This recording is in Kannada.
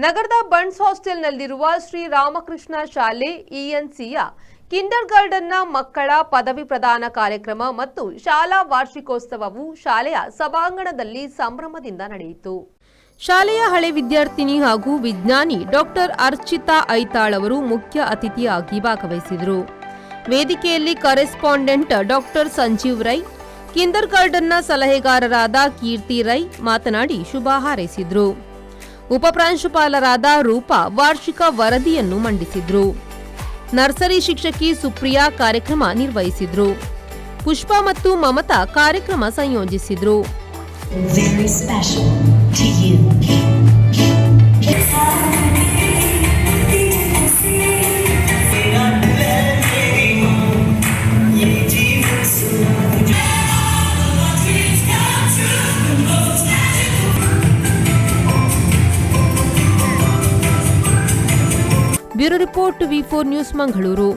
ನಗರದ ಬನ್ಸ್ ಹಾಸ್ಟೆಲ್ನಲ್ಲಿರುವ ಶ್ರೀ ರಾಮಕೃಷ್ಣ ಶಾಲೆ ಇಎನ್ಸಿಯ ಕಿಂಡರ್ ಗಾರ್ಟನ್ನ ಮಕ್ಕಳ ಪದವಿ ಪ್ರದಾನ ಕಾರ್ಯಕ್ರಮ ಮತ್ತು ಶಾಲಾ ವಾರ್ಷಿಕೋತ್ಸವವು ಶಾಲೆಯ ಸಭಾಂಗಣದಲ್ಲಿ ಸಂಭ್ರಮದಿಂದ ನಡೆಯಿತು. ಶಾಲೆಯ ಹಳೆ ವಿದ್ಯಾರ್ಥಿನಿ ಹಾಗೂ ವಿಜ್ಞಾನಿ ಡಾಕ್ಟರ್ ಅರ್ಚಿತಾ ಐತಾಳ್ ಅವರು ಮುಖ್ಯ ಅತಿಥಿಯಾಗಿ ಭಾಗವಹಿಸಿದರು. ವೇದಿಕೆಯಲ್ಲಿ ಕರೆಸ್ಪಾಂಡೆಂಟ್ ಡಾಕ್ಟರ್ ಸಂಜೀವ್ ರೈ, ಕಿಂಡರ್ ಗಾರ್ಟನ್ನ ಸಲಹೆಗಾರರಾದ ಕೀರ್ತಿ ರೈ ಮಾತನಾಡಿ ಶುಭ ಹಾರೈಸಿದರು. ಉಪಪ್ರಾಂಶುಪಾಲರಾದ ರೂಪಾ ವಾರ್ಷಿಕ ವರದಿಯನ್ನು ಮಂಡಿಸಿದ್ರು. ನರ್ಸರಿ ಶಿಕ್ಷಕಿ ಸುಪ್ರಿಯಾ ಕಾರ್ಯಕ್ರಮ ನಿರ್ವಹಿಸಿದ್ರು. ಪುಷ್ಪ ಮತ್ತು ಮಮತಾ ಕಾರ್ಯಕ್ರಮ ಸಂಯೋಜಿಸಿದ್ರು. Bureau report V4 news Mangaluru.